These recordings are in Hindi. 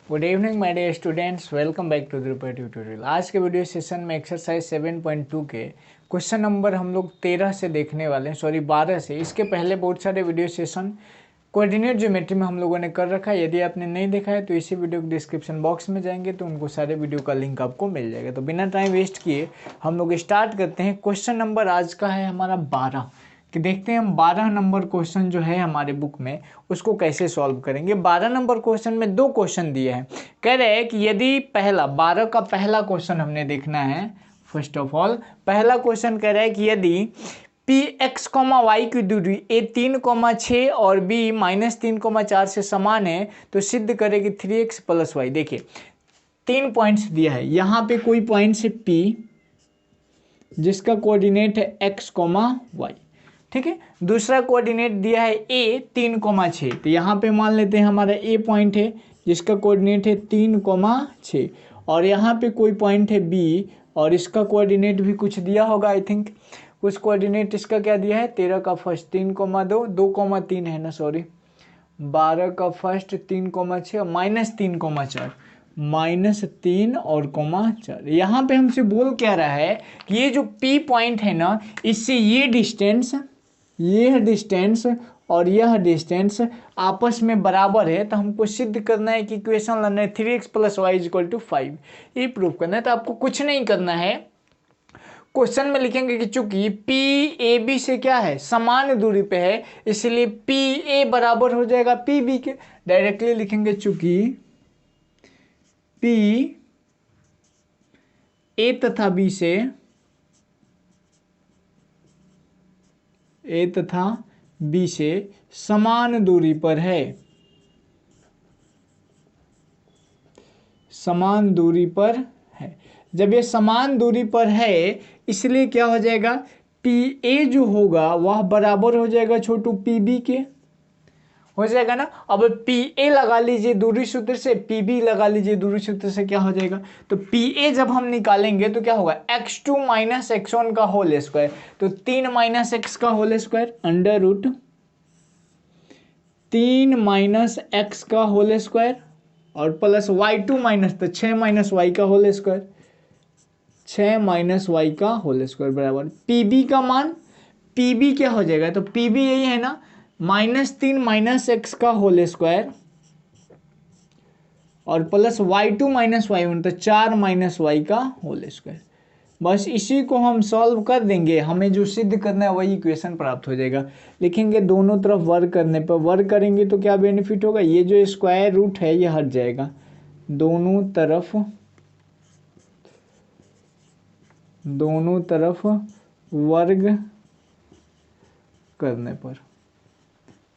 Good evening my dear students, welcome back to the tutorial. आज के वीडियो सेशन में एक्सरसाइज 7.2 के क्वेश्चन नंबर हम लोग 13 से देखने वाले हैं, 12 से। इसके पहले बहुत सारे वीडियो सेशन कोऑर्डिनेट ज्योमेट्री में हम लोगों ने कर रखा है। यदि आपने नहीं देखा है तो इसी वीडियो के डिस्क्रिप्शन बॉक्स में जाएंगे तो उनको सारे वीडियो का लिंक आपको मिल जाएगा। तो बिना टाइम वेस्ट किए हम लोग स्टार्ट करते हैं। क्वेश्चन नंबर आज का है हमारा 12 कि देखते हैं हम 12 नंबर क्वेश्चन जो है हमारे बुक में उसको कैसे सॉल्व करेंगे। 12 नंबर क्वेश्चन में दो क्वेश्चन दिए हैं। कह रहे हैं कि यदि 12 का पहला क्वेश्चन हमने देखना है। फर्स्ट ऑफ ऑल पहला क्वेश्चन कह रहा है कि यदि पी एक्स कॉमा वाई की दूरी ए 3,6 और बी -3,4 से समान है तो सिद्ध करे कि 3x + y। देखिए 3 पॉइंट्स दिया है, यहाँ पे कोई पॉइंट है P जिसका कोऑर्डिनेट है x, y, ठीक है। दूसरा कोऑर्डिनेट दिया है a 3,6, तो यहाँ पे मान लेते हैं हमारा a पॉइंट है जिसका कोऑर्डिनेट है 3,6 और यहाँ पे कोई पॉइंट है b और इसका कोऑर्डिनेट भी कुछ दिया होगा। आई थिंक कुछ कोऑर्डिनेट इसका क्या दिया है, 13 का फर्स्ट 3,2, 2,3 है ना, सॉरी 12 का फर्स्ट 3,6 और -3,4, -3 और -4। यहाँ पे हमसे बोल क्या रहा है कि ये जो P पॉइंट है ना, इससे ये डिस्टेंस और यह डिस्टेंस आपस में बराबर है। तो हमको सिद्ध करना है कि इक्वेशन लाना है 3x + y = 5, ये प्रूव करना है। तो आपको कुछ नहीं करना है, क्वेश्चन में लिखेंगे कि चूंकि पी ए बी से क्या है, समान दूरी पे है, इसलिए पी ए बराबर हो जाएगा पी बी के। डायरेक्टली लिखेंगे चूंकि पी ए तथा बी से समान दूरी पर है, समान दूरी पर है। जब ये समान दूरी पर है इसलिए क्या हो जाएगा, पी ए जो होगा वह बराबर हो जाएगा छोटू पी बी के, हो जाएगा ना। अब पी ए लगा लीजिए दूरी सूत्र से, पी बी लगा लीजिए दूरी सूत्र से, क्या हो जाएगा, तो पी ए जब हम निकालेंगे तो क्या होगा, x2 - x1 का होल स्क्वायर, तो 3 - x का होल स्क्वायर √ 3 - x का होल स्क्वायर और प्लस y2 तो 6 - y का होल स्क्वायर, 6 - y का होल स्क्वायर बराबर पीबी का मान। पीबी क्या हो जाएगा, तो पीबी यही है ना, -3 - x का होल स्क्वायर और प्लस y2 - y1 तो 4 - y का होल स्क्वायर। बस इसी को हम सॉल्व कर देंगे, हमें जो सिद्ध करना है वही इक्वेशन प्राप्त हो जाएगा। लिखेंगे दोनों तरफ वर्क करने पर, वर्क करेंगे तो क्या बेनिफिट होगा, ये जो स्क्वायर रूट है ये हट जाएगा, दोनों तरफ वर्ग करने पर।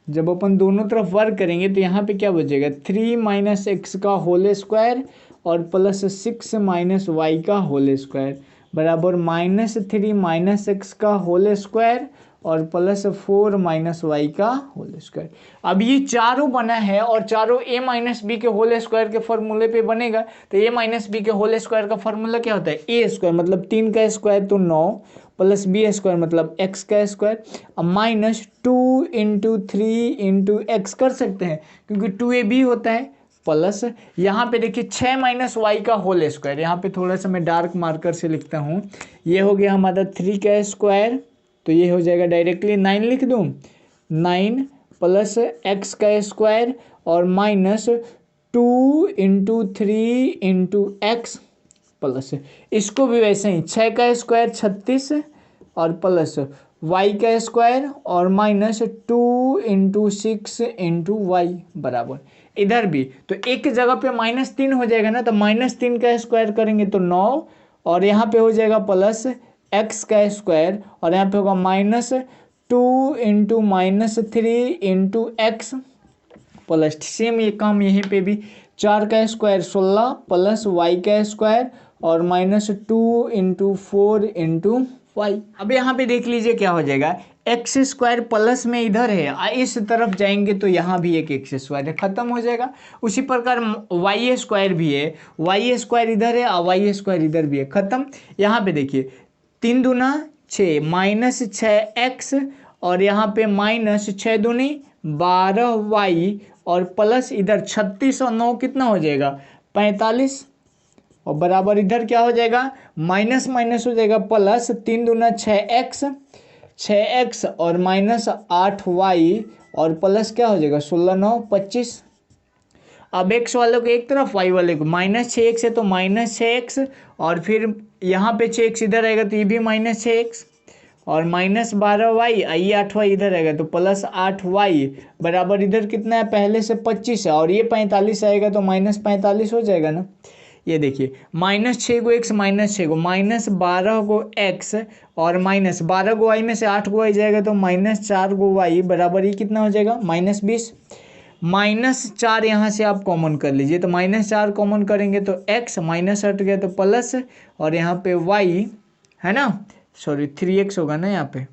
जब अपन दोनों तरफ वर्क करेंगे तो यहाँ पे क्या बचेगा, 3 - x का होल स्क्वायर और प्लस 6 - y का होल स्क्वायर बराबर -3 - x का होल स्क्वायर और प्लस 4 - y का होल स्क्वायर। अब ये चारों बना है और चारों a - b के होल स्क्वायर के फॉर्मूले पे बनेगा। तो a - b के होल स्क्वायर का फॉर्मूला क्या होता है, a स्क्वायर मतलब 3 का स्क्वायर तो 9 प्लस बी स्क्वायर मतलब x का स्क्वायर, अब -2 × 3 × x कर सकते हैं क्योंकि 2ab होता है, प्लस यहाँ पे देखिए 6 - y का होल स्क्वायर, यहाँ पे थोड़ा सा मैं डार्क मार्कर से लिखता हूँ, ये हो गया हमारा 3 का स्क्वायर, तो ये हो जाएगा डायरेक्टली 9 लिख दूँ, 9 प्लस x का स्क्वायर और -2 × 3 × x प्लस इसको भी वैसे ही 6 का स्क्वायर 36 और प्लस y का स्क्वायर और -2 × 6 × y बराबर इधर भी, तो एक जगह पे -3 हो जाएगा ना, तो -3 का स्क्वायर करेंगे तो 9 और यहाँ पे हो जाएगा प्लस x का स्क्वायर और यहाँ पे होगा -2 × -3 × x प्लस सेम ये काम यहीं पे भी 4 का स्क्वायर 16 प्लस y का स्क्वायर और -2 × 4 × y। अब यहाँ पे देख लीजिए क्या हो जाएगा, एक्स स्क्वायर प्लस में इधर है, इस तरफ जाएंगे तो यहाँ भी एक एक्स स्क्वायर है, खत्म हो जाएगा। उसी प्रकार वाई स्क्वायर भी है, वाई स्क्वायर इधर है और वाई स्क्वायर इधर भी है, खत्म। यहाँ पे देखिए 3 दूना 6 -6x और यहाँ पे -6 दूनी 12y और प्लस इधर 36 और 9 कितना हो जाएगा 45 और बराबर इधर क्या हो जाएगा माइनस माइनस हो जाएगा प्लस 3 दूना 6x और माइनस 8y और प्लस क्या हो जाएगा 16 9 25। अब x वालों को एक तरफ y वाले को -6x है तो -6x और फिर यहाँ पे 6x इधर आएगा तो ये भी -6x और -12y ये 8y इधर आएगा तो +8y बराबर इधर कितना है पहले से 25 है और ये 45 आएगा तो -45 हो जाएगा ना। ये देखिए -6 को x -6 को -12 को x और -12 को y में से 8 को y जाएगा तो -4 को y बराबर ये कितना हो जाएगा -20। -4 यहाँ से आप कॉमन कर लीजिए तो -4 कॉमन करेंगे तो x माइनस हट गया तो प्लस और यहाँ पे y है ना सॉरी 3x होगा ना यहाँ पे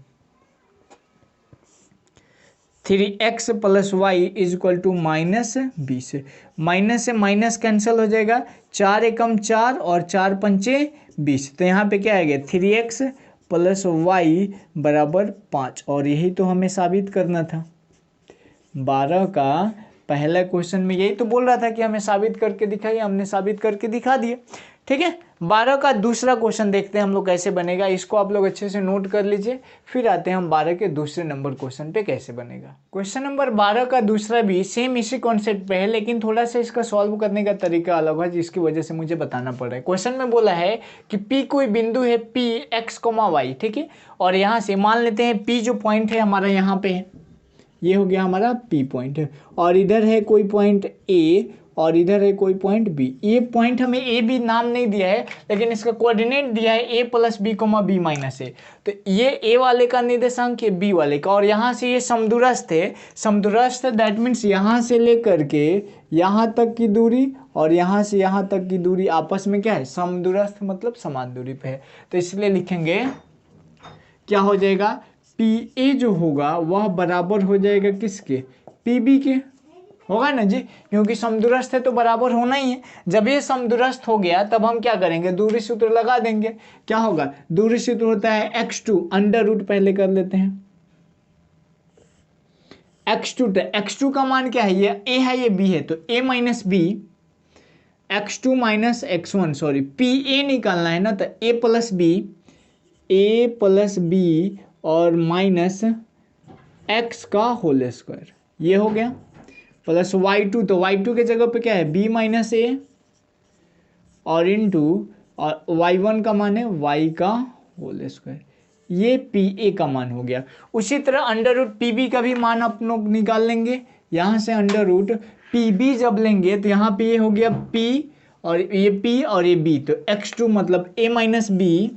3x + y = -20। माइनस से माइनस कैंसिल हो जाएगा 4 एकम 4 और 4 पंचे 20 तो यहाँ पे क्या आएगा 3x + y = 5 और यही तो हमें साबित करना था। 12 का पहला क्वेश्चन में यही तो बोल रहा था कि हमें साबित करके दिखाइए, हमने साबित करके दिखा दिए। ठीक है 12 का दूसरा क्वेश्चन देखते हैं हम लोग कैसे बनेगा, इसको आप लोग अच्छे से नोट कर लीजिए। फिर आते हैं हम 12 के दूसरे नंबर क्वेश्चन पे कैसे बनेगा। क्वेश्चन नंबर 12 का दूसरा भी सेम इसी कॉन्सेप्ट पे है लेकिन थोड़ा सा इसका सॉल्व करने का तरीका अलग है जिसकी वजह से मुझे बताना पड़ रहा है। क्वेश्चन में बोला है कि P कोई बिंदु है P x, y ठीक है और यहाँ से मान लेते हैं P जो पॉइंट है हमारा यहाँ पे है, ये हो गया हमारा P पॉइंट है और इधर है कोई पॉइंट A और इधर है कोई पॉइंट B। ये पॉइंट हमें A B नाम नहीं दिया है लेकिन इसका कोऑर्डिनेट दिया है A + B, B - A। तो ये A वाले का निर्देशांक है B वाले का और यहाँ से ये समदूरस्थ है। समदूरस्थ दैट मीन्स यहाँ से लेकर के यहाँ तक की दूरी और यहाँ से यहाँ तक की दूरी आपस में क्या है समदूरस्थ मतलब समान दूरी पे है। तो इसलिए लिखेंगे क्या हो जाएगा PA जो होगा वह बराबर हो जाएगा किसके PB के, होगा ना जी क्योंकि समदूरस्थ है तो बराबर होना ही है। जब ये समदूरस्थ हो गया तब हम क्या करेंगे दूरी सूत्र लगा देंगे। क्या होगा दूरी सूत्र होता है x2 √ पहले कर लेते हैं x2 तो x2 का मान क्या है ये a है ये b है तो a - b x2 - x1 sorry PA निकालना है ना तो a + b और माइनस x का होल स्क्वायर ये हो गया प्लस y2 तो y2 के जगह पे क्या है b - a और इंटू और y1 का मान है y का होल स्क्वायर ये PA का मान हो गया। उसी तरह √PB का भी मान अपन लोग निकाल लेंगे। यहाँ से √PB जब लेंगे तो यहाँ पे ये हो गया P और ये P और ये B तो x2 मतलब a - b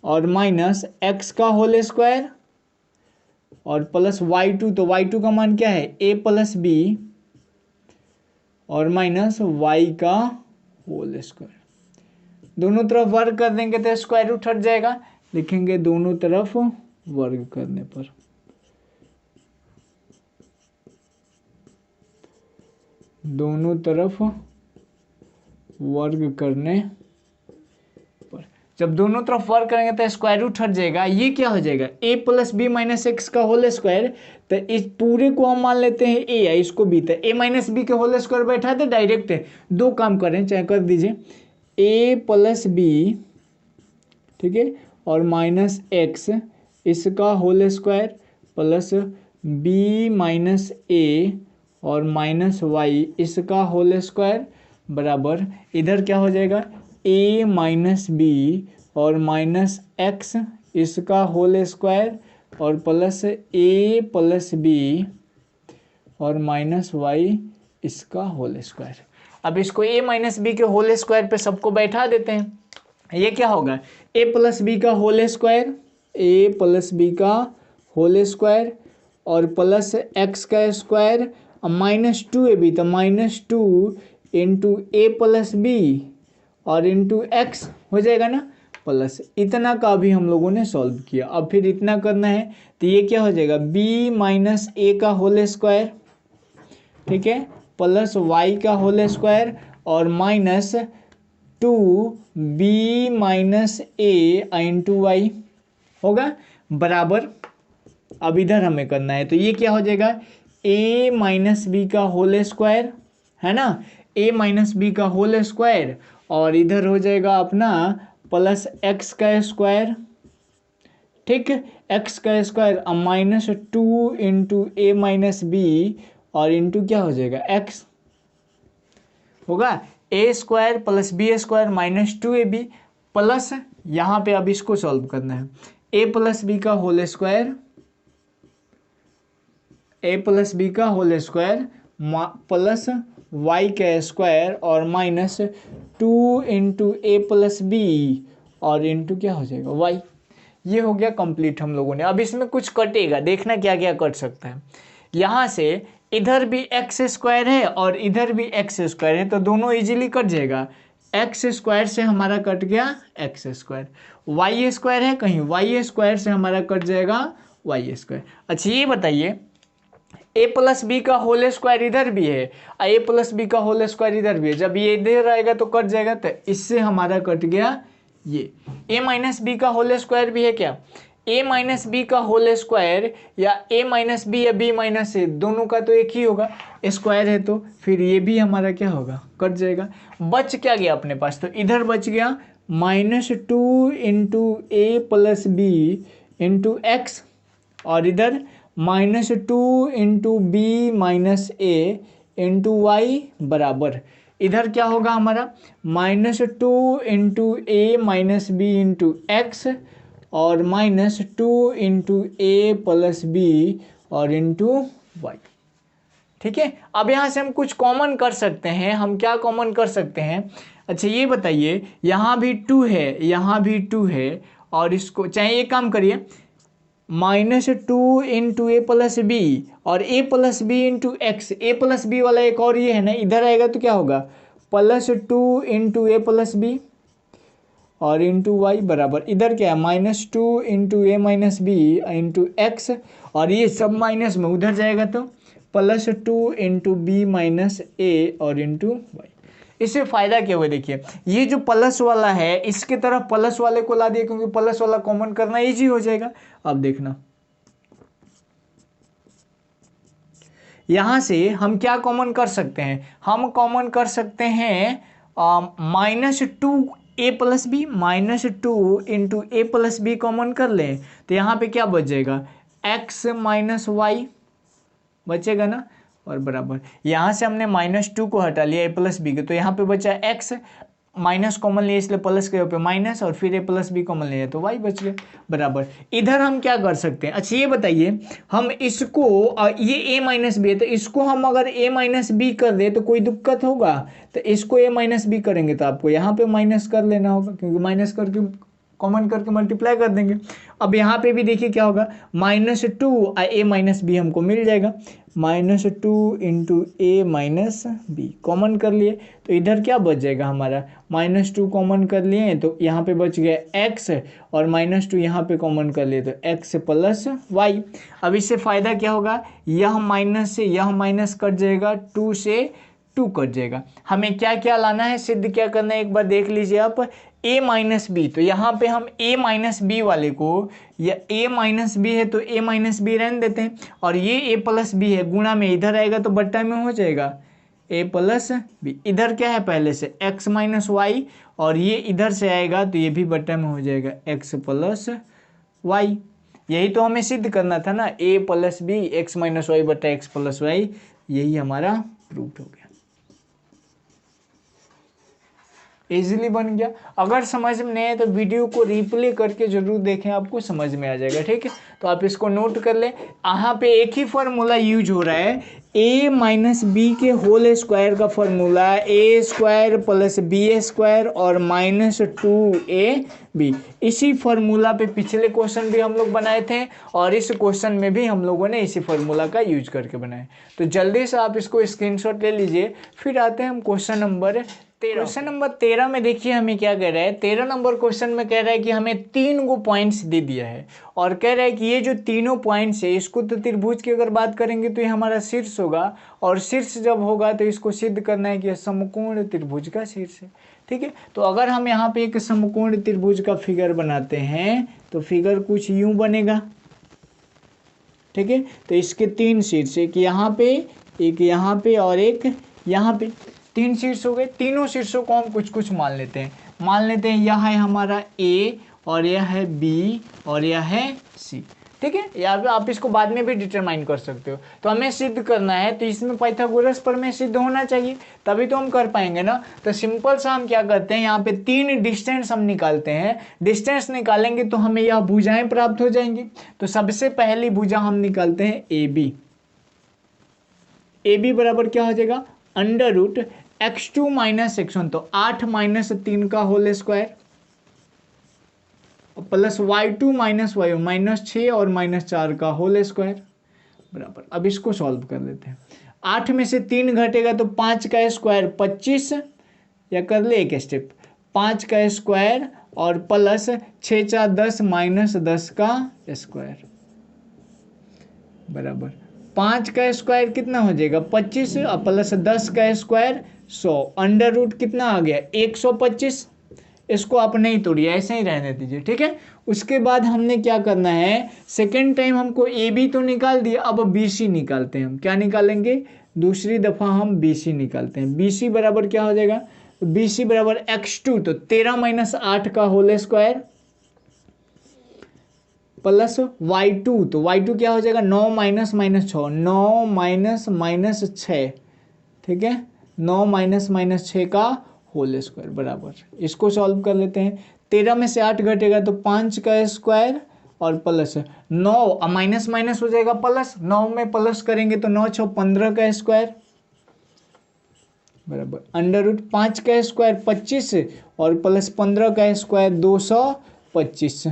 और माइनस x का होल स्क्वायर और प्लस y2 तो y2 का मान क्या है a + b और माइनस y का होल स्क्वायर। दोनों तरफ वर्ग कर देंगे तो स्क्वायर रूट हट जाएगा। लिखेंगे दोनों तरफ वर्ग करने पर दोनों तरफ वर्ग करने पर जब दोनों तरफ वर्ग करेंगे तो स्क्वायर रूट हट जाएगा। ये क्या हो जाएगा a + b - x का होल स्क्वायर तो इस पूरे को हम मान लेते हैं a है इसको b तो a - b के होल स्क्वायर बैठा तो डायरेक्ट है दो काम करें चाहे कर दीजिए a + b ठीक है और माइनस x इसका whole square plus b - a और माइनस y इसका होल स्क्वायर बराबर इधर क्या हो जाएगा a - b और माइनस x इसका होल स्क्वायर और प्लस a + b और माइनस y इसका होल स्क्वायर। अब इसको a - b के होल स्क्वायर पे सबको बैठा देते हैं। ये क्या होगा a + b का होल स्क्वायर का होल स्क्वायर और प्लस x का स्क्वायर -2ab तो -2 इंटू a + b और इंटू x हो जाएगा ना प्लस इतना का भी हम लोगों ने सॉल्व किया। अब फिर इतना करना है तो ये क्या हो जाएगा b - a का होल स्क्वायर ठीक है प्लस y का होल स्क्वायर और minus 2b - a into y होगा बराबर। अब इधर हमें करना है तो ये क्या हो जाएगा ए माइनस बी का होल स्क्वायर, है ना, ए माइनस बी का होल स्क्वायर, और इधर हो जाएगा अपना प्लस एक्स का स्क्वायर, ठीक, एक्स का square minus 2 into A minus B, और इंटू क्या हो जाएगा एक्स होगा, A square plus B square minus 2ab plus, यहाँ पे अब इसको सॉल्व करना है, ए प्लस बी का whole square, A plus B का होल स्क्वायर प्लस वाई का स्क्वायर और माइनस 2 इंटू ए प्लस बी और इंटू क्या हो जाएगा वाई। ये हो गया कंप्लीट हम लोगों ने। अब इसमें कुछ कटेगा, देखना क्या क्या कट सकता है। यहाँ से इधर भी एक्स स्क्वायर है और इधर भी एक्स स्क्वायर है, तो दोनों इजीली कट जाएगा। एक्स स्क्वायर से हमारा कट गया एक्स स्क्वायर, वाई स्क्वायर है कहीं, वाई स्क्वायर से हमारा कट जाएगा वाई स्क्वायर। अच्छा ये बताइए, ए प्लस बी का होल स्क्वायर इधर भी है, ए प्लस बी का होल स्क्वायर इधर भी है, जब ये इधर आएगा तो कट जाएगा, तो इससे हमारा कट गया ये। ए माइनस बी का होल स्क्वायर भी है क्या, ए माइनस बी का होल स्क्वायर या ए माइनस बी या बी माइनस ए, दोनों का तो एक ही होगा, स्क्वायर है तो फिर ये भी हमारा क्या होगा कट जाएगा। बच क्या गया अपने पास, तो इधर बच गया -2 इंटू ए प्लस बी इंटू एक्स, और इधर -2 इंटू बी माइनस ए इंटू वाई बराबर, इधर क्या होगा हमारा -2 into A minus B into x और -2 इंटू ए प्लस बी और इंटू वाई। ठीक है, अब यहाँ से हम कुछ कॉमन कर सकते हैं। हम क्या कॉमन कर सकते हैं, अच्छा ये बताइए, यहाँ भी 2 है, यहाँ भी 2 है, और इसको चाहे एक काम करिए, -2 इंटू ए प्लस बी और ए प्लस बी इंटू एक्स, ए प्लस बी वाला एक और ये है ना, इधर आएगा तो क्या होगा +2 इंटू ए प्लस बी और इंटू वाई बराबर, इधर क्या है -2 into A minus B into x, और ये सब माइनस में उधर जाएगा तो +2 इंटू बी माइनस ए और इंटू वाई। इससे फायदा क्या हुआ, देखिए ये जो प्लस वाला है इसके तरफ प्लस वाले को ला दिया, क्योंकि प्लस वाला कॉमन करना इजी हो जाएगा। अब देखना यहां से हम क्या कॉमन कर सकते हैं, हम कॉमन कर सकते हैं -2 ए प्लस बी, -2 इंटू ए प्लस बी कॉमन कर लें, तो यहाँ पे क्या बच जाएगा x माइनस वाई बचेगा ना, और बराबर यहाँ से हमने -2 को हटा लिया ए प्लस बी के, तो यहाँ पे बचा x, माइनस कॉमन लिया इसलिए प्लस के ऊपर माइनस, और फिर ए प्लस बी कॉमन लिया तो y बच गया बराबर। इधर हम क्या कर सकते हैं, अच्छा ये बताइए, हम इसको ये a माइनस बी है, तो इसको हम अगर a माइनस बी कर दे तो कोई दिक्कत होगा, तो इसको a माइनस बी करेंगे तो आपको यहाँ पे माइनस कर लेना होगा, क्योंकि माइनस करके कॉमन करके मल्टीप्लाई कर देंगे। अब यहाँ पे भी देखिए क्या होगा, -2 ए माइनस बी हमको मिल जाएगा, -2 into A minus B common कर लिए, तो इधर क्या बच जाएगा हमारा -2 कॉमन कर लिए तो यहाँ पे बच गया x, और -2 यहाँ पे कॉमन कर लिए तो x प्लस वाई। अब इससे फ़ायदा क्या होगा, यह माइनस से यह माइनस कट जाएगा, 2 से 2 कट जाएगा। हमें क्या क्या लाना है, सिद्ध क्या करना है, एक बार देख लीजिए आप, a माइनस बी, तो यहाँ पे हम a माइनस बी वाले को, या a माइनस बी है तो a माइनस बी रहने देते हैं, और ये a प्लस बी है, गुणा में इधर आएगा तो बट्टा में हो जाएगा a प्लस बी। इधर क्या है पहले से x माइनस वाई, और ये इधर से आएगा तो ये भी बट्टा में हो जाएगा x प्लस वाई। यही तो हमें सिद्ध करना था ना, a plus B X minus Y बट्टा एक्स प्लस वाई, यही हमारा प्रूफ हो गया, इजीली बन गया। अगर समझ में नहीं आए तो वीडियो को रिप्ले करके जरूर देखें, आपको समझ में आ जाएगा। ठीक है, तो आप इसको नोट कर लें। यहाँ पे एक ही फॉर्मूला यूज हो रहा है, a माइनस बी के होल स्क्वायर का formula a square plus B square और -2ab। इसी फॉर्मूला पे पिछले क्वेश्चन भी हम लोग बनाए थे, और इस क्वेश्चन में भी हम लोगों ने इसी फॉर्मूला का यूज करके बनाए। तो जल्दी से आप इसको स्क्रीनशॉट ले लीजिए। फिर आते हैं हम क्वेश्चन नंबर 13। क्वेश्चन नंबर 13 में देखिए हमें क्या कह रहा है, 13 नंबर क्वेश्चन में कह रहा है कि हमें 3 गो पॉइंट्स दे दिया है, और कह रहा है कि ये जो तीनों पॉइंट्स है, इसको तो त्रिभुज की अगर बात करेंगे तो ये हमारा शीर्ष होगा, और शीर्ष जब होगा तो इसको सिद्ध करना है कि समकोण त्रिभुज का शीर्ष है। ठीक है, तो अगर हम यहाँ पे एक समकोण त्रिभुज का फिगर बनाते हैं तो फिगर कुछ यूं बनेगा। ठीक है। तो इसके 3 शीर्ष, एक यहाँ पे, एक यहाँ पे और एक यहाँ पे, 3 शीर्ष हो गए। तीनों शीर्षों को हम कुछ कुछ मान लेते हैं। मान लेते हैं यह है हमारा ए, और यह है बी, और यह है सी, ठीक है। या फिर आप इसको बाद में भी डिटरमाइन कर सकते हो। तो हमें सिद्ध करना है तो इसमें पाइथागोरस प्रमेय सिद्ध होना चाहिए, तभी तो हम कर पाएंगे ना। तो सिंपल सा हम क्या करते हैं, यहाँ पे 3 डिस्टेंस हम निकालते हैं। डिस्टेंस निकालेंगे तो हमें यह भुजाएं प्राप्त हो जाएंगी। तो सबसे पहली भुजा हम निकालते हैं ए बी। ए बी बराबर क्या हो जाएगा, under root x2 minus x1, तो 8 माइनस 3 का whole square, plus y2 minus y1, minus 6 और माइनस 4 का होल स्क्वायर बराबर। अब इसको सॉल्व कर लेते हैं। 8 में से 3 घटेगा तो 5 का स्क्वायर 25, या कर ले एक स्टेप, 5 का स्क्वायर और प्लस 6 4 10 माइनस 10 का स्क्वायर बराबर 5 का स्क्वायर कितना हो जाएगा 25, और प्लस 10 का स्क्वायर 100, अंडर रूट कितना आ गया 125। इसको आप नहीं तोड़िए, ऐसे ही रहने दीजिए, ठीक है। उसके बाद हमने क्या करना है, सेकेंड टाइम हमको ए बी तो निकाल दिया, अब बी सी निकालते हैं। हम क्या निकालेंगे, दूसरी दफा हम बी सी निकालते हैं। बी सी बराबर क्या हो जाएगा, बी सी बराबर x2, तो 13 माइनस 8 का होल स्क्वायर, प्लस y2, तो y2 क्या हो जाएगा 9 माइनस माइनस 6, 9 माइनस माइनस 6, ठीक है, 9 माइनस माइनस 6 का होल स्क्वायर बराबर। इसको सॉल्व कर लेते हैं। 13 में से 8 घटेगा तो 5 का स्क्वायर और प्लस 9, माइनस माइनस हो जाएगा प्लस, 9 में प्लस करेंगे तो 9 6 15 का स्क्वायर बराबर अंडर रूट 5 का स्क्वायर 25 और प्लस 15 का स्क्वायर 225,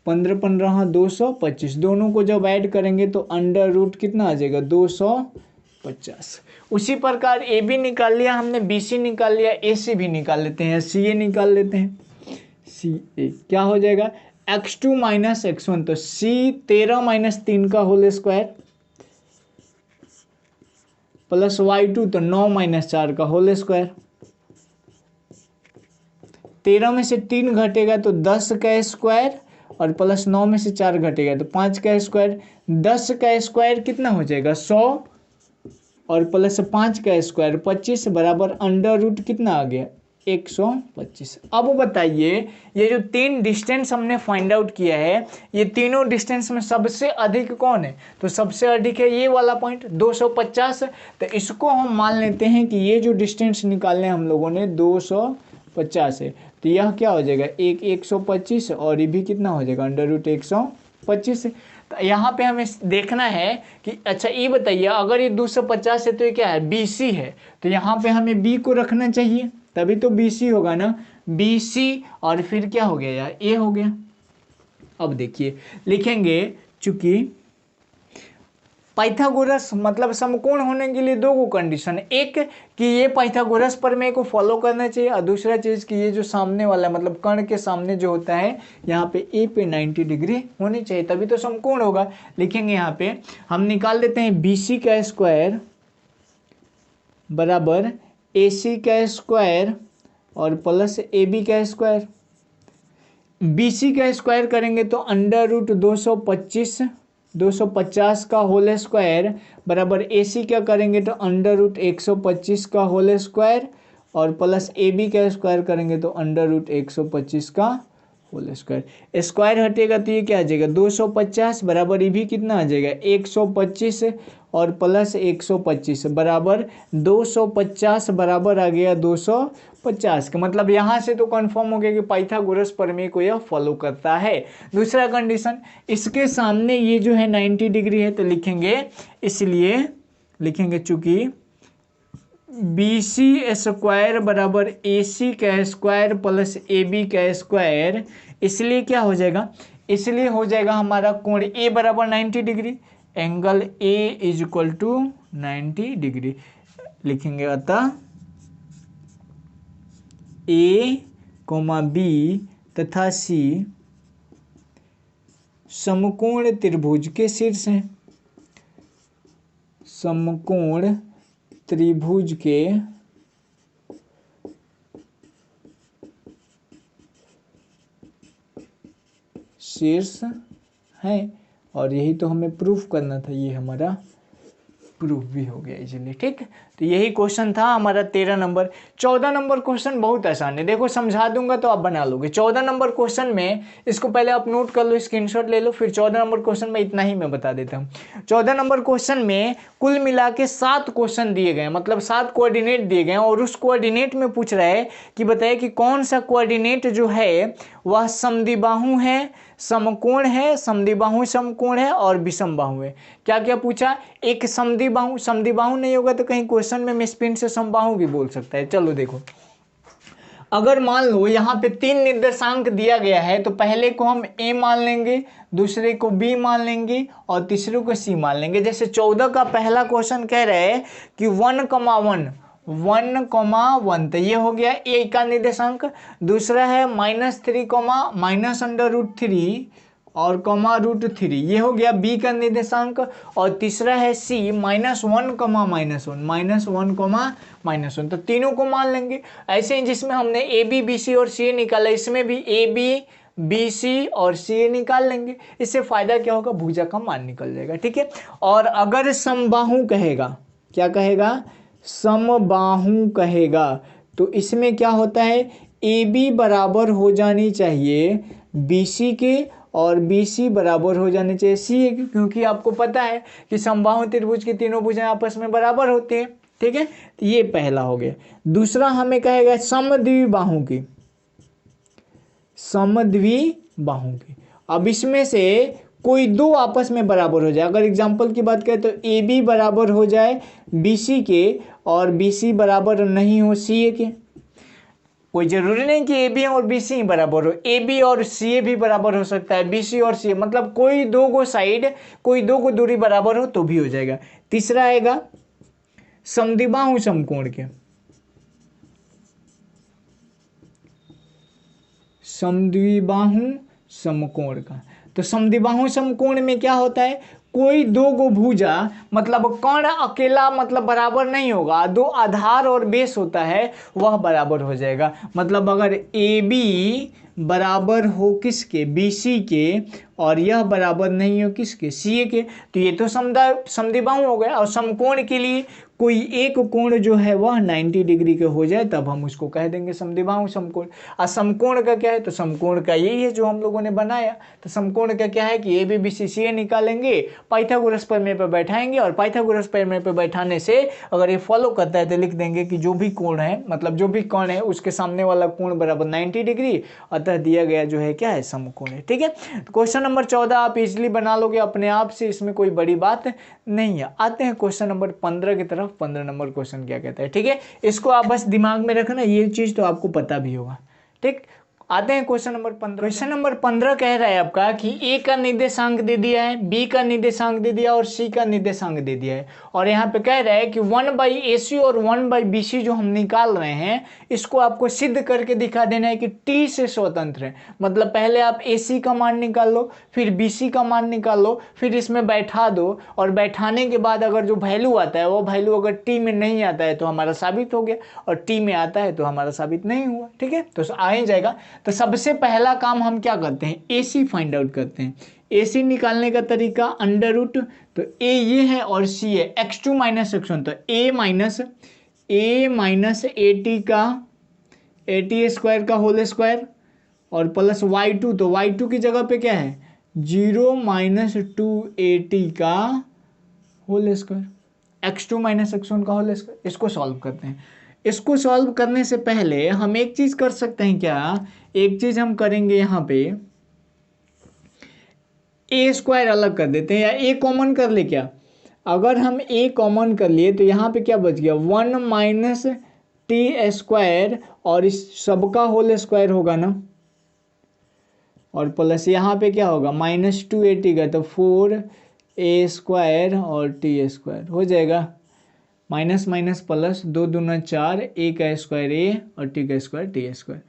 15 15 225, दोनों को जब ऐड करेंगे तो अंडर रूट कितना आ जाएगा 250। उसी प्रकार ए बी निकाल लिया हमने, बी सी निकाल लिया, ए सी भी निकाल लेते हैं, सी ए निकाल लेते हैं। सी ए क्या हो जाएगा x2 माइनस x1, तो सी 13 माइनस 3 का होल स्क्वायर, प्लस y2 तो 9 माइनस 4 का होल स्क्वायर। 13 में से 3 घटेगा तो 10 का स्क्वायर और प्लस 9 में से 4 घटेगा तो 5 का स्क्वायर। 10 का स्क्वायर कितना हो जाएगा 100 और प्लस 5 का स्क्वायर 25 बराबर अंडर रूट कितना आ गया 125। अब बताइए ये जो 3 डिस्टेंस हमने फाइंड आउट किया है, ये तीनों डिस्टेंस में सबसे अधिक कौन है, तो सबसे अधिक है ये वाला पॉइंट 250। तो इसको हम मान लेते हैं कि ये जो डिस्टेंस निकालने हम लोगों ने 250 है, तो यह क्या हो जाएगा 125 और ये भी कितना हो जाएगा अंडर रूट 125। तो यहाँ पे हमें देखना है कि अच्छा ये बताइए अगर ये 250 है तो ये क्या है BC है, तो यहाँ पे हमें B को रखना चाहिए, तभी तो BC होगा ना, BC और फिर क्या हो गया यार A हो गया। अब देखिए लिखेंगे, चूंकि पाइथागोरस मतलब समकोण होने के लिए 2 कंडीशन, एक कि ये पाइथागोरस प्रमेय को फॉलो करना चाहिए, और दूसरा चीज कि ये जो सामने वाला मतलब कर्ण के सामने जो होता है यहाँ पे ए पे 90 डिग्री होनी चाहिए, तभी तो समकोण होगा। लिखेंगे यहाँ पे हम निकाल देते हैं BC का स्क्वायर बराबर AC का स्क्वायर और प्लस AB का स्क्वायर। BC का स्क्वायर करेंगे तो अंडर रूट 250 का होल स्क्वायर बराबर AC क्या करेंगे तो अंडर रूट 125 का होल स्क्वायर और प्लस AB का स्क्वायर करेंगे तो अंडर रूट 125 का होल स्क्वायर। स्क्वायर हटेगा तो ये क्या आ जाएगा 250 बराबर ये भी कितना आ जाएगा 125 और प्लस 125 बराबर 250 बराबर आ गया 250 का। मतलब यहाँ से तो कंफर्म हो गया कि पाइथागोरस प्रमेय को यह फॉलो करता है। दूसरा कंडीशन, इसके सामने ये जो है 90 डिग्री है, तो लिखेंगे इसलिए लिखेंगे चूंकि BC स्क्वायर बराबर AC का स्क्वायर प्लस AB का स्क्वायर, इसलिए क्या हो जाएगा, इसलिए हो जाएगा हमारा कोण A बराबर 90 degree, angle A is equal to 90 degree. लिखेंगे अतः A, B तथा C समकोण त्रिभुज के शीर्ष हैं। समकोण त्रिभुज के शीर्ष हैं। और यही तो हमें प्रूफ करना था, ये हमारा प्रूफ भी हो गया इजीली। ठीक, तो यही क्वेश्चन था हमारा 13 नंबर। 14 नंबर क्वेश्चन बहुत आसान है, देखो समझा दूंगा तो आप बना लोगे। 14 नंबर क्वेश्चन में, इसको पहले आप नोट कर लो, स्क्रीनशॉट ले लो, फिर 14 नंबर क्वेश्चन में इतना ही मैं बता देता हूँ। 14 नंबर क्वेश्चन में कुल मिला के 7 क्वेश्चन दिए गए, मतलब 7 कोऑर्डिनेट दिए गए, और उस कोऑर्डिनेट में पूछ रहा है कि बताइए कि कौन सा कोऑर्डिनेट जो है वह समद्विबाहु है, समकोण है, समद्विबाहु समकोण है और विषम बाहु है। क्या क्या पूछा, एक समद्विबाहु, समद्विबाहु नहीं होगा तो कहीं क्वेश्चन में मिसप्रिंट से समबाहु भी बोल सकता है। चलो देखो, अगर मान लो यहाँ पे 3 निर्देशांक दिया गया है तो पहले को हम a मान लेंगे, दूसरे को b मान लेंगे और तीसरे को c मान लेंगे। जैसे 14 का पहला क्वेश्चन कह रहे हैं कि 1,1 1,1, तो ये हो गया a का निर्देशांक। दूसरा है -3, -√3 और √3, ये हो गया b का निर्देशांक। और तीसरा है c -1, -1, तो तीनों को मान लेंगे। ऐसे ही जिसमें हमने a b b c और c निकाला, इसमें भी a b b c और c निकाल लेंगे। इससे फायदा क्या होगा, भुजा का मान निकल जाएगा। ठीक है, और अगर समबाहु कहेगा, क्या कहेगा, समबाहु कहेगा, तो इसमें क्या होता है, AB बराबर हो जानी चाहिए BC के और BC बराबर हो जानी चाहिए CA के, क्योंकि आपको पता है कि समबाहु त्रिभुज की तीनों भुजाएं आपस में बराबर होती है। ठीक है, तो ये पहला हो गया। दूसरा हमें कहेगा समद्विबाहु की, समद्विबाहु की। अब इसमें से कोई दो आपस में बराबर हो जाए। अगर एग्जाम्पल की बात करें तो AB बराबर हो जाए BC के और BC बराबर नहीं हो CA के। कोई जरूरी नहीं कि AB और BC बराबर हो, AB और CA भी बराबर हो सकता है, BC और CA, मतलब कोई दो गो साइड, कोई दो गो दूरी बराबर हो तो भी हो जाएगा। तीसरा आएगा समद्विबाहु समकोण के, समद्विबाहु समकोण का। तो समद्विबाहु समकोण में क्या होता है, कोई दो गो भुजा, मतलब कर्ण अकेला मतलब बराबर नहीं होगा, दो आधार और बेस होता है वह बराबर हो जाएगा। मतलब अगर AB बराबर हो किसके, BC के, और यह बराबर नहीं हो किसके, CA के, तो ये तो समद्विबाहु हो गया। और समकोण के लिए कोई एक कोण जो है वह 90 डिग्री के हो जाए तब हम उसको कह देंगे समद्विबाहु समकोण। और समकोण का क्या है, तो समकोण का यही है जो हम लोगों ने बनाया। तो समकोण का क्या है कि AB BC CA निकालेंगे, पाइथागोरस प्रमेय पर बैठाएंगे, और पाइथागोरस प्रमेय पर बैठाने से अगर ये फॉलो करता है तो लिख देंगे कि जो भी कोण है, मतलब जो भी कोण है उसके सामने वाला कोण बराबर 90 डिग्री, अतः दिया गया जो है क्या है, समकोण है। ठीक है, तो क्वेश्चन नंबर 14 आप इजीली बना लोगे अपने आप से, इसमें कोई बड़ी बात नहीं है। आते हैं क्वेश्चन नंबर 15 की तरफ। 15 नंबर क्वेश्चन क्या कहता है, ठीक है, इसको आप बस दिमाग में रखना, ये चीज तो आपको पता भी होगा। ठीक, आते हैं क्वेश्चन नंबर 15। क्वेश्चन नंबर 15 कह रहा है आपका कि A का निर्देशांक दे दिया है, B का निर्देशांक दे दिया और C का निर्देशांक दे दिया है। और यहाँ पे कह रहा है कि 1/AC और 1/BC जो हम निकाल रहे हैं, इसको आपको सिद्ध करके दिखा देना है कि T से स्वतंत्र है। मतलब पहले आप AC का मान निकाल लो, फिर BC का मान निकाल लो, फिर इसमें बैठा दो, और बैठाने के बाद अगर जो वैल्यू आता है वो वैल्यू अगर T में नहीं आता है तो हमारा साबित हो गया, और T में आता है तो हमारा साबित नहीं हुआ। ठीक है, तो आ ही जाएगा। तो सबसे पहला काम हम क्या करते हैं, AC फाइंड आउट करते हैं। AC निकालने का तरीका अंडर रूट, तो A ये है और C है, x2 - x1, तो A माइनस AT का AT स्क्वायर का होल स्क्वायर और प्लस y2, तो y2 की जगह पे क्या है 0 - 2AT का होल स्क्वायर, x2 - x1 का होल स्क्वायर। इसको सॉल्व करते हैं। इसको सॉल्व करने से पहले हम एक चीज कर सकते हैं, क्या एक चीज हम करेंगे, यहाँ पे A स्क्वायर अलग कर देते हैं, या A कॉमन कर ले। क्या अगर हम A कॉमन कर लिए तो यहाँ पे क्या बच गया 1 - T स्क्वायर, और इस सबका होल स्क्वायर होगा ना, और प्लस यहाँ पे क्या होगा -2AT का, तो 4A स्क्वायर और T स्क्वायर हो जाएगा, माइनस माइनस प्लस, 2 दूना 4, A का स्क्वायर A और T का स्क्वायर T स्क्वायर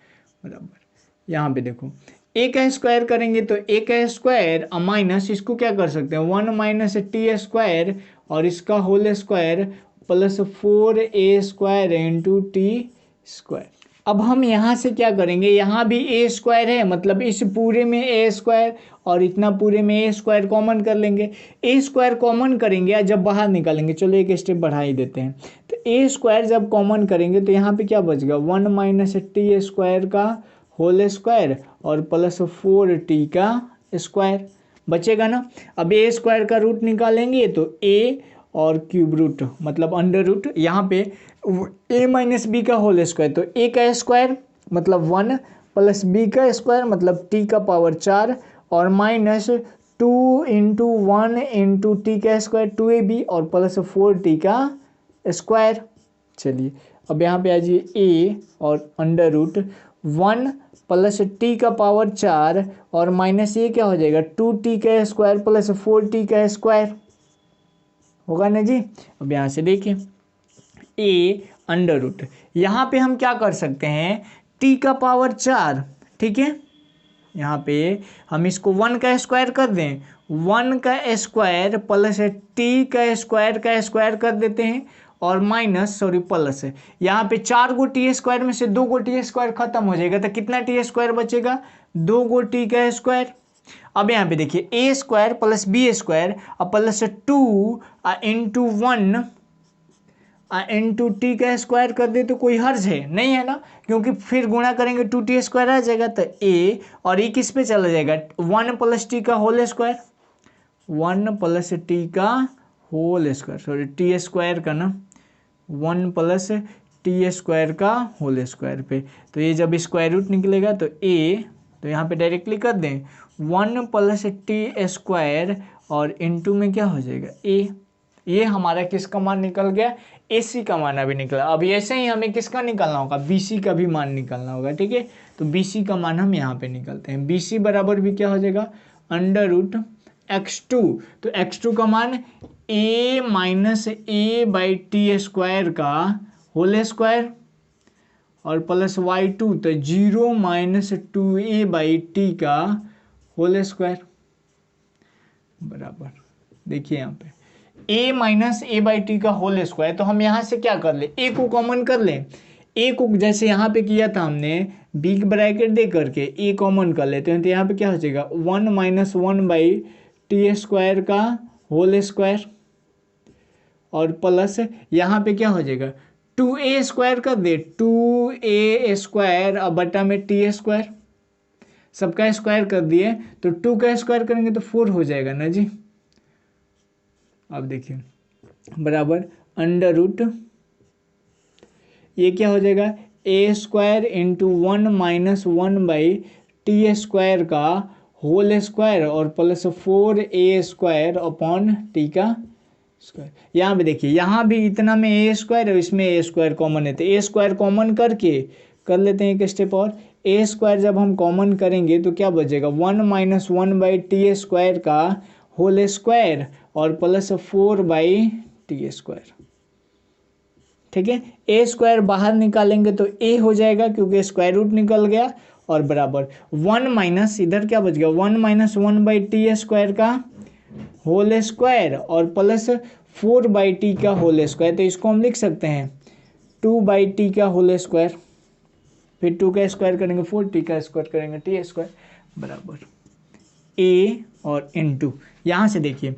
बराबर। यहाँ पे देखो A का स्क्वायर करेंगे तो A का स्क्वायर माइनस, इसको क्या कर सकते हैं 1 - T स्क्वायर और इसका whole square plus 4A square into T square. अब हम यहाँ से क्या करेंगे, यहाँ भी ए स्क्वायर है, मतलब इस पूरे में ए स्क्वायर और इतना पूरे में ए स्क्वायर कॉमन कर लेंगे। ए स्क्वायर कॉमन करेंगे या जब बाहर निकालेंगे, चलो एक स्टेप बढ़ा ही देते हैं। तो ए स्क्वायर जब कॉमन करेंगे तो यहाँ पे क्या बचेगा, 1 माइनस टी स्क्वायर का होल स्क्वायर और प्लस 4t का स्क्वायर बचेगा ना। अब ए स्क्वायर का रूट निकालेंगे तो ए और क्यूब रूट मतलब अंडर रूट, यहाँ पे ए माइनस बी का होल स्क्वायर, तो ए का स्क्वायर मतलब 1 प्लस बी का स्क्वायर मतलब टी का पावर 4 और माइनस 2 इंटू 1 इंटू टी का स्क्वायर 2ab और प्लस 4t का स्क्वायर। चलिए अब यहाँ पे आ जाइए ए और अंडर रूट 1 प्लस टी का पावर 4 और माइनस ये क्या हो जाएगा 2t का स्क्वायर प्लस 4t का स्क्वायर होगा ना जी। अब यहाँ से देखिए ए अंडर रूट, यहाँ पे हम क्या कर सकते हैं, टी का पावर 4, ठीक है, यहाँ पे हम इसको 1 का स्क्वायर कर दें, 1 का स्क्वायर प्लस टी का स्क्वायर कर देते हैं और माइनस प्लस यहाँ पे 4 गो टी स्क्वायर में से 2 गो टी स्क्वायर खत्म हो जाएगा तो कितना टी स्क्वायर बचेगा, 2 गो टी का स्क्वायर। अब यहाँ पे देखिए ए स्क्वायर प्लस बी स्क्वायर और प्लस 2 इंटू 1 इंटू टी का स्क्वायर कर दे तो कोई हर्ज है नहीं है ना, क्योंकि फिर गुणा करेंगे 2t स्क्वायर आ जाएगा तो ए और ये किस पे चला जाएगा 1 प्लस टी का होल स्क्वायर, 1 प्लस टी का होल स्क्वायर टी स्क्वायर का ना 1 प्लस टी स्क्वायर का होल स्क्वायर पे, तो ये जब स्क्वायर रूट निकलेगा तो ए, तो यहाँ पे डायरेक्टली कर दें 1 प्लस टी स्क्वायर और इंटू में क्या हो जाएगा ए। ये हमारा किसका मान निकल गया, AC का मान अभी निकला। अभी ऐसे ही हमें किसका निकालना होगा, BC का भी मान निकालना होगा, ठीक है। तो BC का मान हम यहाँ पे निकालते हैं, BC बराबर भी क्या हो जाएगा अंडर रूट x2, तो x2 का मान a minus A by T square का होल स्क्वायर और प्लस y2 तो 0 माइनस 2a बाई टी का होल स्क्वायर बराबर, देखिए यहाँ पे a minus A by T का होल स्क्वायर। तो हम यहाँ से क्या कर ले, a को कॉमन कर लें, a को जैसे यहाँ पे किया था हमने बिग ब्रैकेट दे करके a कॉमन कर लेते हैं, तो यहाँ पे क्या हो जाएगा 1 माइनस 1 बाई टी स्क्वायर का होल स्क्वायर और प्लस यहाँ पे क्या हो जाएगा 2a स्क्वायर कर दे, 2a स्क्वायर और बटा में टी स्क्वायर, सबका स्क्वायर कर दिए तो 2 का स्क्वायर करेंगे तो 4 हो जाएगा ना जी। अब देखिए बराबर अंडर रूट ये क्या हो जाएगा A square into 1 minus 1 by T square का होल स्क्वायर और plus 4a square upon T का स्क्वायर। यहाँ पे देखिए यहाँ भी इतना में ए स्क्वायर है, इसमें ए स्क्वायर कॉमन है तो ए स्क्वायर कॉमन करके कर लेते हैं एक स्टेप और, ए स्क्वायर जब हम कॉमन करेंगे तो क्या बचेगा 1 माइनस 1 बाई टी स्क्वायर का होल स्क्वायर और प्लस 4 बाई टी स्क्वायर, ठीक है। ए स्क्वायर बाहर निकालेंगे तो ए हो जाएगा क्योंकि स्क्वायर रूट निकल गया और बराबर 1 माइनस इधर क्या बच गया 1 माइनस 1 बाई टी स्क्वायर का होल स्क्वायर और प्लस 4 बाई टी का होल स्क्वायर, तो इसको हम लिख सकते हैं 2 बाई टी का होल स्क्वायर, फिर 2 का स्क्वायर करेंगे 4 टी का स्क्वायर करेंगे टी स्क्वायर बराबर ए और इनटू यहाँ से देखिए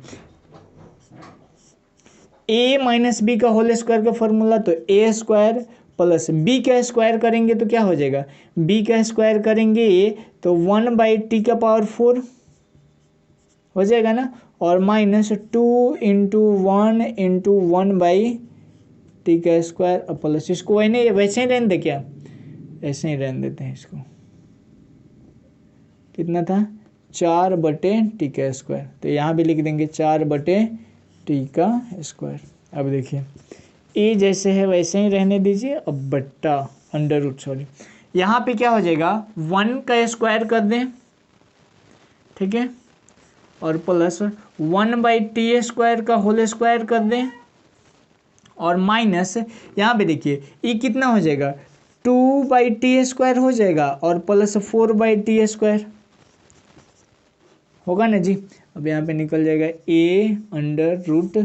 a माइनस बी का होल स्क्वायर का फॉर्मूला तो ए स्क्वायर प्लस बी का स्क्वायर करेंगे तो क्या हो जाएगा b का स्क्वायर करेंगे तो 1 बाई टी का पावर 4 हो जाएगा ना और minus 2 into 1 into 1 by T का स्क्वायर और प्लस इसको वैसे ही रहने दे, क्या ऐसे ही रहने देते हैं इसको, कितना था 4 बटे टी का स्क्वायर, तो यहाँ भी लिख देंगे 4 बटे टी का स्क्वायर। अब देखिए ए जैसे है वैसे ही रहने दीजिए, अब बट्टा अंडर रूट यहाँ पे क्या हो जाएगा 1 का स्क्वायर कर दें, ठीक है, और प्लस 1 बाई टी स्क्वायर का होल स्क्वायर कर दें और माइनस यहाँ पे देखिए ये कितना हो जाएगा 2 बाई टी स्क्वायर हो जाएगा और प्लस 4 बाई टी स्क्वायर होगा ना जी। अब यहाँ पे निकल जाएगा a अंडर रूट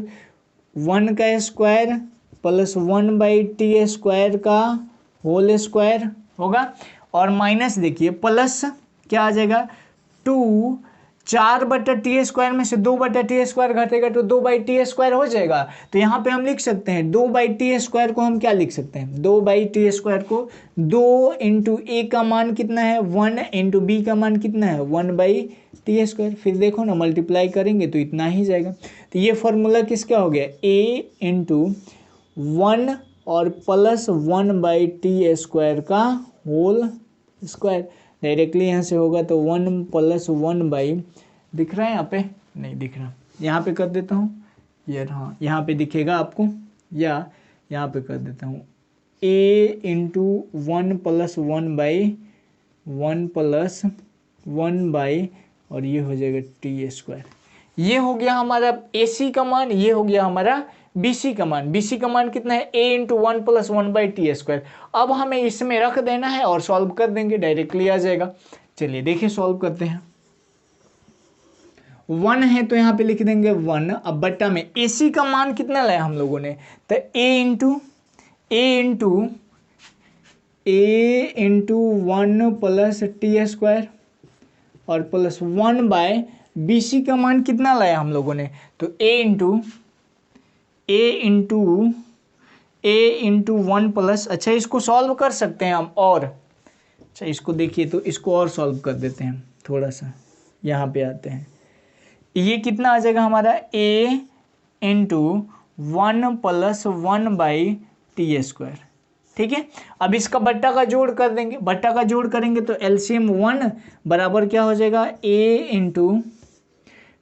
1 का square plus 1 by T square का होल स्क्वायर होगा, और माइनस देखिए प्लस क्या आ जाएगा 2, 4/t² में से 2/t² घटेगा तो 2/t² हो जाएगा। तो यहाँ पे हम लिख सकते हैं 2/t² को हम क्या लिख सकते हैं, 2/t² को 2 इंटू ए का मान कितना है 1 इंटू बी का मान कितना है 1/t²। फिर देखो ना मल्टीप्लाई करेंगे तो इतना ही जाएगा। तो ये फॉर्मूला किसका हो गया, a इंटू 1 और प्लस 1/t² का होल स्क्वायर। डायरेक्टली यहाँ से होगा तो 1 + 1 दिख रहा है यहाँ पे, नहीं दिख रहा, यहाँ पे कर देता हूँ यार, हाँ यहाँ पे दिखेगा आपको, या यहाँ पे कर देता हूँ a इंटू 1 + 1/1 + 1 और ये हो जाएगा t²। ये हो गया हमारा AC का मान, ये हो गया हमारा BC का मान। BC का मान कितना है a इंटू 1 + 1/t²। अब हमें इसमें रख देना है और सॉल्व कर देंगे, डायरेक्टली आ जाएगा। चलिए देखिए सॉल्व करते हैं। 1 है तो यहाँ पे लिख देंगे 1, अब बट्टा में AC का मान कितना लाया हम लोगों ने, तो a इंटू 1 + t² और प्लस 1/BC का मान कितना लाया हम लोगों ने, तो a इंटू 1 प्लस, अच्छा इसको सॉल्व कर सकते हैं हम, और अच्छा इसको देखिए तो इसको और सॉल्व कर देते हैं, थोड़ा सा यहाँ पे आते हैं। ये कितना आ जाएगा हमारा a इंटू 1 + 1/t²। ठीक है, अब इसका बट्टा का जोड़ कर देंगे, बट्टा का जोड़ करेंगे तो एलसीएम 1 बराबर क्या हो जाएगा a इंटू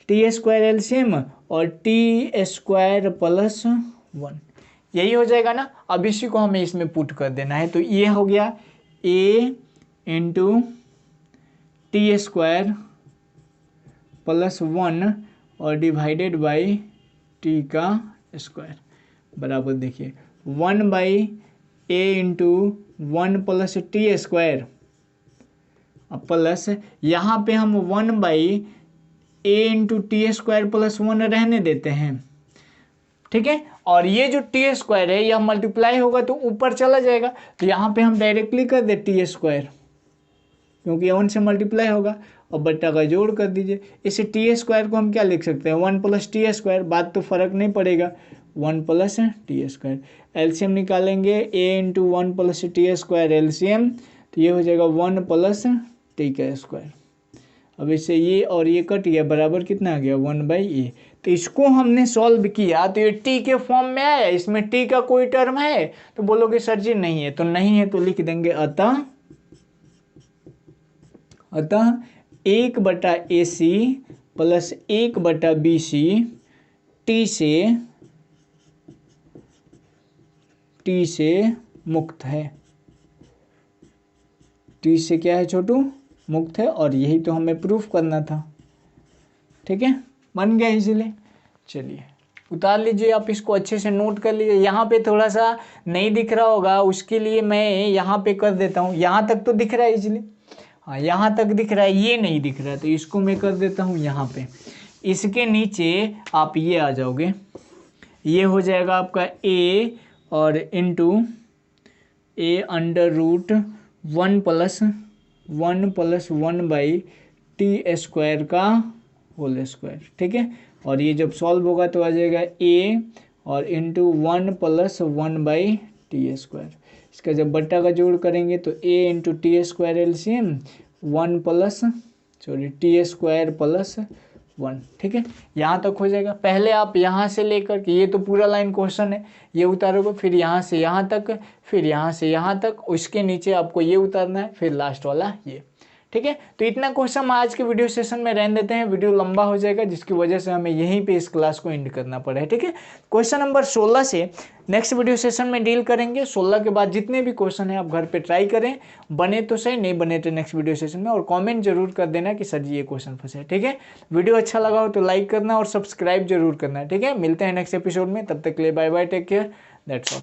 t² एलसीएम और t² + 1, यही हो जाएगा ना। अब इसी को हमें इसमें पुट कर देना है, तो ये हो गया a इंटू t² + 1 और डिवाइडेड बाई t² बराबर देखिए 1/a इंटू 1 + t² अब प्लस यहाँ पे हम 1/a इंटू t² + 1 रहने देते हैं। ठीक है, और ये जो t² है यह मल्टीप्लाई होगा तो ऊपर चला जाएगा, तो यहाँ पे हम डायरेक्टली कर दे t², क्योंकि 1 से मल्टीप्लाई होगा, और बट्टा का जोड़ कर दीजिए। इसे t² को हम क्या लिख सकते हैं 1 + t², बात तो फर्क नहीं पड़ेगा, 1 + t²। एलसीएम निकालेंगे a इंटू 1 + t² एलसीएम, तो ये हो जाएगा 1 + t²। अब इससे ये और ये कट गया, बराबर कितना आ गया 1/a। तो इसको हमने सॉल्व किया तो ये t के फॉर्म में आया, इसमें t का कोई टर्म है, तो बोलोगे सर जी नहीं है, तो नहीं है तो लिख देंगे अतः 1/AC + 1/BC t से मुक्त है। t से क्या है छोटू, मुक्त है, और यही तो हमें प्रूफ करना था। ठीक है, बन गया इजीली। चलिए उतार लीजिए, आप इसको अच्छे से नोट कर लीजिए। यहाँ पे थोड़ा सा नहीं दिख रहा होगा, उसके लिए मैं यहाँ पे कर देता हूँ। यहाँ तक तो दिख रहा है इजीली, हाँ यहाँ तक दिख रहा है, ये नहीं दिख रहा है तो इसको मैं कर देता हूँ यहाँ पे। इसके नीचे आप ये आ जाओगे, ये हो जाएगा आपका a और इंटू a √1 + 1 + 1/t² का होल स्क्वायर। ठीक है, और ये जब सॉल्व होगा तो आ जाएगा a और इंटू 1 + 1/t²। इसका जब बट्टा का जोड़ करेंगे तो a into t² LCM 1 + t² + 1। ठीक है, यहाँ तक हो जाएगा। पहले आप यहाँ से लेकर के, ये तो पूरा लाइन क्वेश्चन है, ये उतारोगे, फिर यहाँ से यहाँ तक, फिर यहाँ से यहाँ तक, उसके नीचे आपको ये उतारना है, फिर लास्ट वाला ये। ठीक है, तो इतना क्वेश्चन आज के वीडियो सेशन में रहने देते हैं, वीडियो लंबा हो जाएगा जिसकी वजह से हमें यहीं पे इस क्लास को एंड करना पड़ा है। ठीक है, क्वेश्चन नंबर 16 से नेक्स्ट वीडियो सेशन में डील करेंगे। 16 के बाद जितने भी क्वेश्चन हैं आप घर पे ट्राई करें, बने तो सही, नहीं बने तो नेक्स्ट वीडियो सेशन में, और कमेंट जरूर कर देना कि सर जी ये क्वेश्चन फंसे। ठीक है, वीडियो अच्छा लगा हो तो लाइक करना और सब्सक्राइब जरूर करना है। ठीक है, मिलते हैं नेक्स्ट एपिसोड में, तब तक के लिए bye bye, take care, that's all.